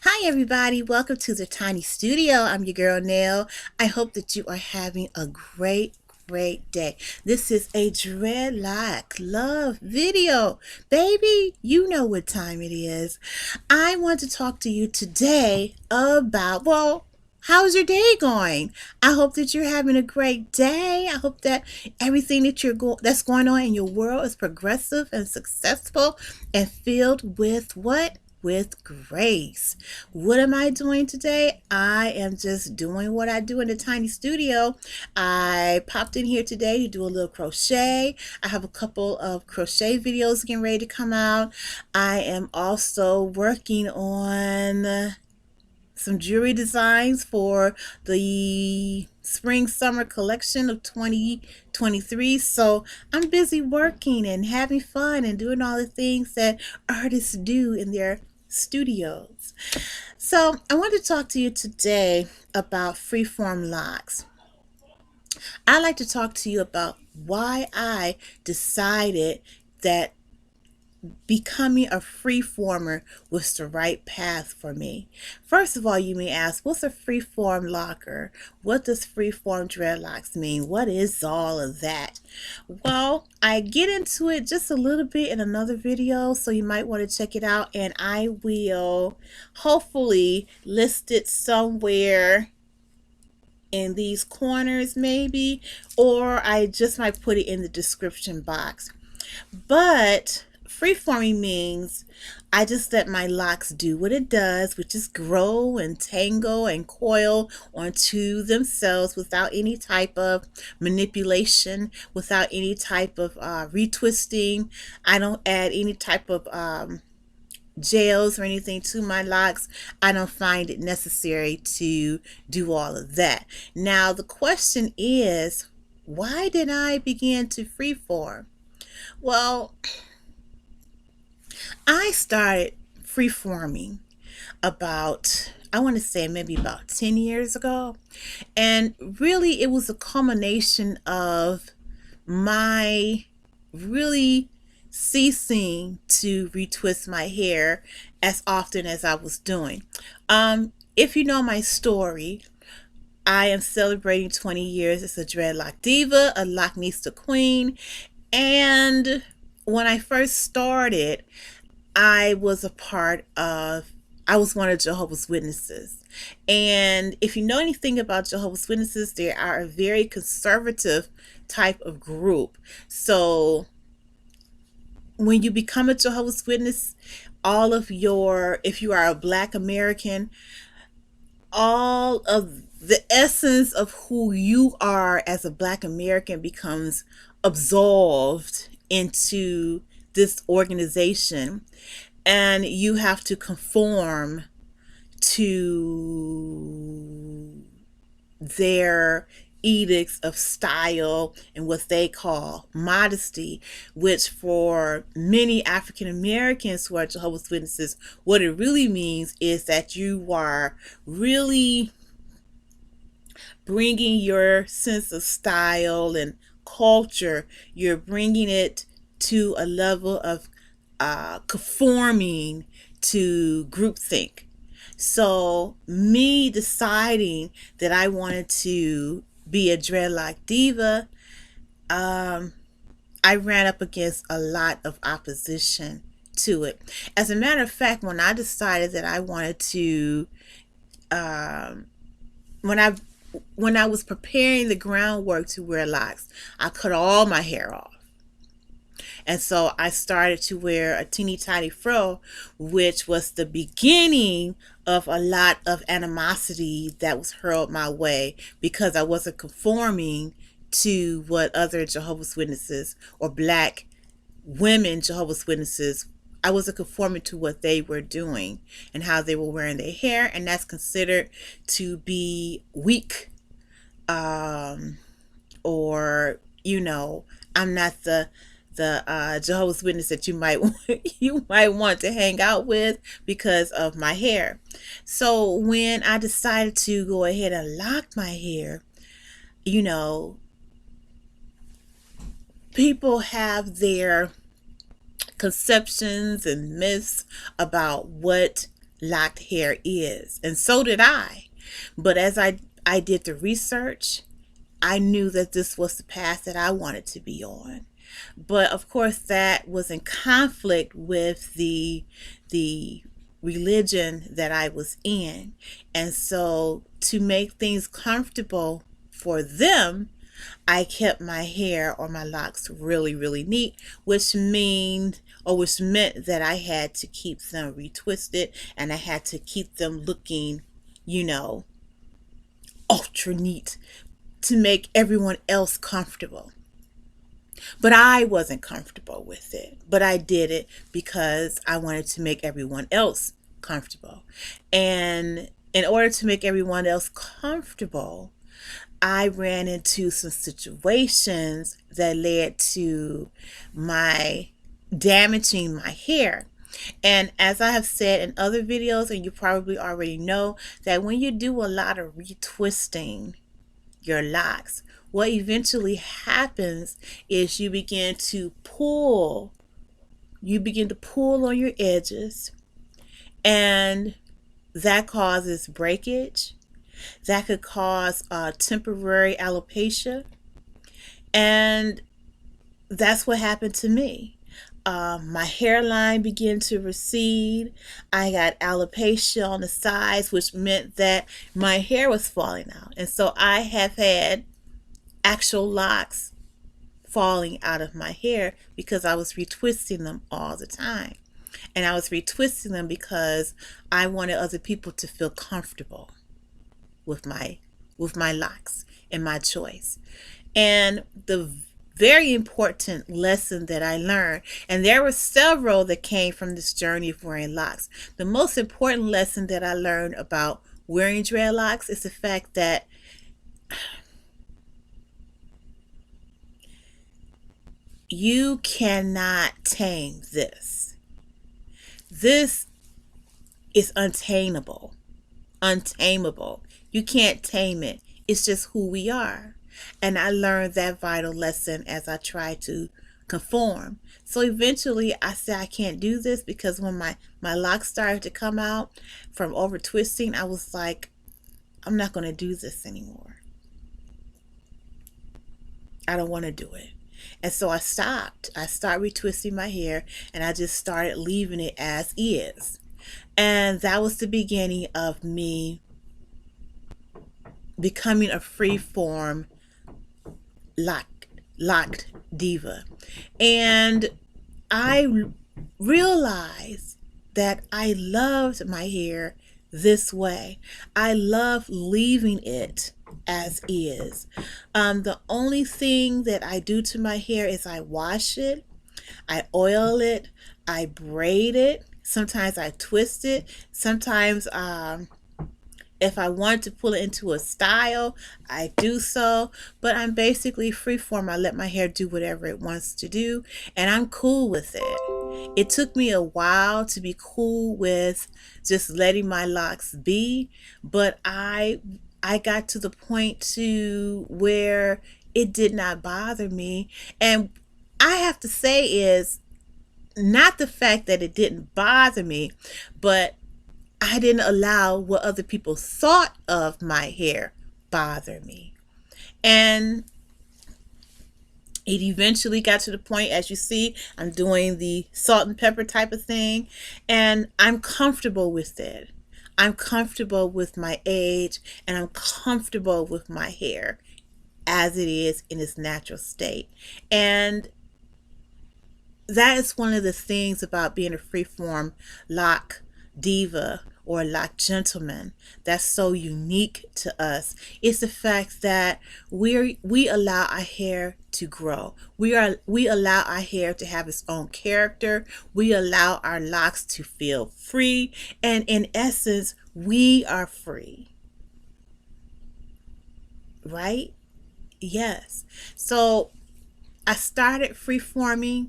Hi everybody, welcome to the Tiny Studio. I'm your girl Nell. I hope that you are having a great day. This is a dreadlock love video. Baby, you know what time it is. I want to talk to you today about, how's your day going? I hope that you're having a great day. I hope that everything that's going on in your world is progressive and successful and filled with what? With grace. What am I doing today? I am just doing what I do in the tiny studio. I popped in here today to do a little crochet. I have a couple of crochet videos getting ready to come out. I am also working on some jewelry designs for the spring summer collection of 2023. So I'm busy working and having fun and doing all the things that artists do in their studios. So I want to talk to you today about freeform locks. I'd like to talk to you about why I decided that becoming a freeformer was the right path for me. First of all, you may ask, what's a freeform locker? What does freeform dreadlocks mean? What is all of that? Well, I get into it just a little bit in another video, so you might want to check it out, and I will hopefully list it somewhere in these corners maybe, or I just might put it in the description box. But freeforming means I just let my locks do what it does, which is grow and tangle and coil onto themselves without any type of manipulation, without any type of retwisting. I don't add any type of gels or anything to my locks. I don't find it necessary to do all of that. Now the question is, why did I begin to freeform? Well, I started freeforming about, I want to say maybe about 10 years ago. And really, it was a culmination of my really ceasing to retwist my hair as often as I was doing. If you know my story, I am celebrating 20 years as a dreadlock diva, a Locknista queen, and when I first started, I was a part of, I was one of Jehovah's Witnesses. And if you know anything about Jehovah's Witnesses, they are a very conservative type of group. So when you become a Jehovah's Witness, all of your, if you are a Black American, all of the essence of who you are as a Black American becomes absolved into this organization, and you have to conform to their edicts of style and what they call modesty, which for many African Americans who are Jehovah's Witnesses, what it really means is that you are really bringing your sense of style and culture, you're bringing it to a level of conforming to groupthink. So me deciding that I wanted to be a dreadlock diva, I ran up against a lot of opposition to it. As a matter of fact, when I decided that I wanted to, um, when I was preparing the groundwork to wear locks, I cut all my hair off. And so I started to wear a teeny tiny fro, which was the beginning of a lot of animosity that was hurled my way because I wasn't conforming to what other Jehovah's Witnesses or Black women Jehovah's Witnesses, I wasn't conforming to what they were doing and how they were wearing their hair, and that's considered to be weak, or I'm not the Jehovah's Witness that you might want to hang out with because of my hair. So when I decided to go ahead and lock my hair, you know, people have their conceptions and myths about what locked hair is, and so did I. But as I did the research, I knew that this was the path that I wanted to be on. But of course, that was in conflict with the religion that I was in. And so to make things comfortable for them, I kept my hair or my locks really, really neat, which meant that I had to keep them retwisted and I had to keep them looking, you know, ultra neat to make everyone else comfortable. But I wasn't comfortable with it. But I did it because I wanted to make everyone else comfortable. And in order to make everyone else comfortable, I ran into some situations that led to my damaging my hair. And as I have said in other videos, and you probably already know, that when you do a lot of retwisting your locks, what eventually happens is you begin to pull. You begin to pull on your edges, and that causes breakage. That could cause temporary alopecia, and that's what happened to me. My hairline began to recede. I got alopecia on the sides, which meant that my hair was falling out. And so I have had actual locks falling out of my hair because I was retwisting them all the time. And I was retwisting them because I wanted other people to feel comfortable with my locks and my choice. And the very important lesson that I learned, and there were several that came from this journey of wearing locks. The most important lesson that I learned about wearing dreadlocks is the fact that you cannot tame this. This is untamable. Untamable. You can't tame it. It's just who we are. And I learned that vital lesson as I tried to conform. So eventually I said I can't do this, because when my locks started to come out from over twisting, I was like, I'm not going to do this anymore. I don't want to do it. And so I stopped. I started retwisting my hair, and I just started leaving it as is. And that was the beginning of me becoming a freeform locked diva. And I realized that I loved my hair this way. I love leaving it as is. The only thing that I do to my hair is I wash it, I oil it, I braid it. Sometimes I twist it. Sometimes if I want to pull it into a style, I do so. But I'm basically freeform. I let my hair do whatever it wants to do, and I'm cool with it. It took me a while to be cool with just letting my locks be, but I got to the point to where it did not bother me. And I have to say is not the fact that it didn't bother me, but I didn't allow what other people thought of my hair bother me. And it eventually got to the point, as you see, I'm doing the salt and pepper type of thing, and I'm comfortable with it. I'm comfortable with my age, and I'm comfortable with my hair as it is in its natural state. And that is one of the things about being a freeform lock diva or lock gentleman that's so unique to us. It's the fact that we allow our hair to grow. We allow our hair to have its own character. We allow our locks to feel free, and in essence, we are free. Right? Yes. So I started freeforming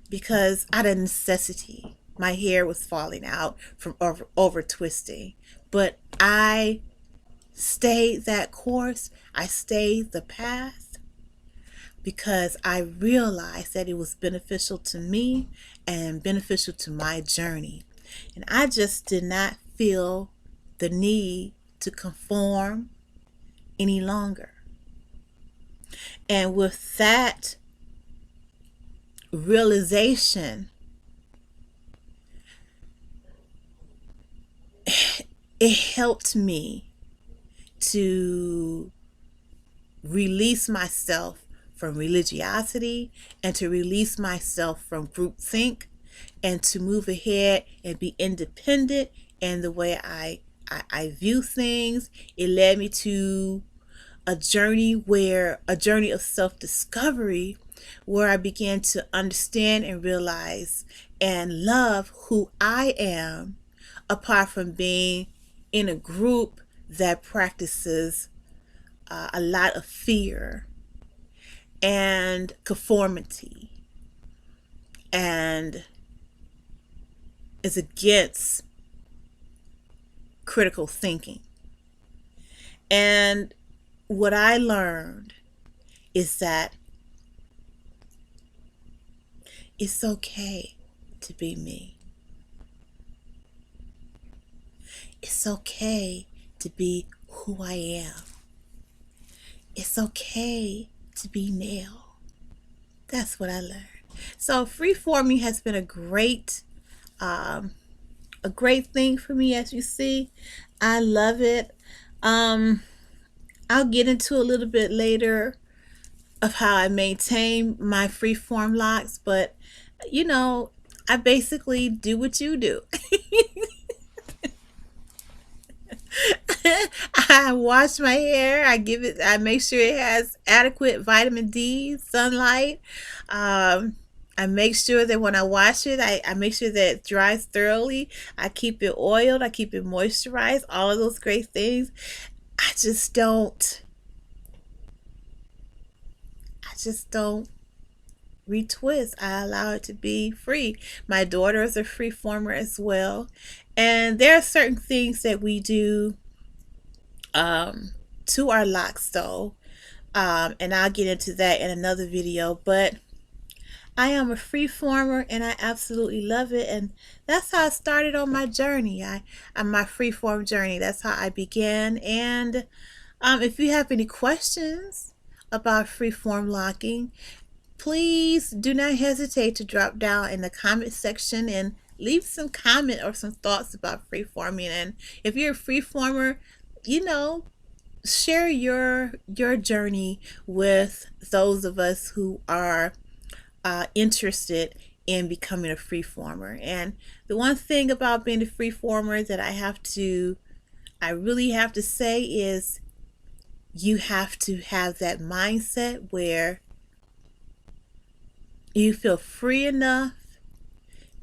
because out of necessity. My hair was falling out from over twisting. But I stayed that course. I stayed the path because I realized that it was beneficial to me and beneficial to my journey. And I just did not feel the need to conform any longer. And with that realization, it helped me to release myself from religiosity and to release myself from groupthink and to move ahead and be independent in the way I view things. It led me to a journey of self-discovery, where I began to understand and realize and love who I am, apart from being in a group that practices a lot of fear and conformity and is against critical thinking. And what I learned is that it's okay to be me. It's okay to be who I am. It's okay to be Nell. That's what I learned. So freeforming has been a great thing for me. As you see, I love it. I'll get into a little bit later of how I maintain my freeform locks, but you know, I basically do what you do. I wash my hair. I make sure it has adequate vitamin D, sunlight. I make sure that when I wash it, I make sure that it dries thoroughly. I keep it oiled. I keep it moisturized. All of those great things. I just don't retwist. I allow it to be free. My daughter is a free former as well. And there are certain things that we do to our locks though. And I'll get into that in another video. But I am a free former and I absolutely love it. And that's how I started on my journey. I'm my freeform journey. That's how I began. And if you have any questions about freeform locking, please do not hesitate to drop down in the comment section and leave some comment or some thoughts about freeforming. And if you're a freeformer, you know, share your journey with those of us who are interested in becoming a freeformer. And the one thing about being a freeformer that I really have to say is you have to have that mindset where you feel free enough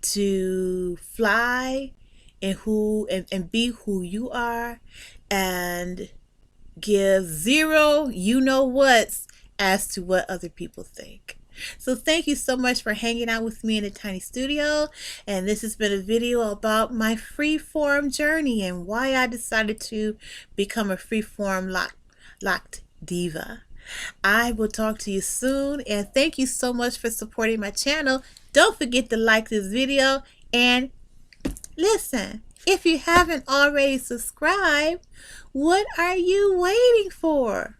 to fly and be who you are, and give zero you know what's as to what other people think. So thank you so much for hanging out with me in the tiny studio, and this has been a video about my freeform journey and why I decided to become a freeform locked diva. I will talk to you soon, and thank you so much for supporting my channel. Don't forget to like this video, and listen, if you haven't already subscribed, what are you waiting for?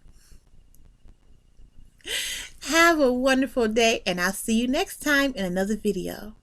Have a wonderful day, and I'll see you next time in another video.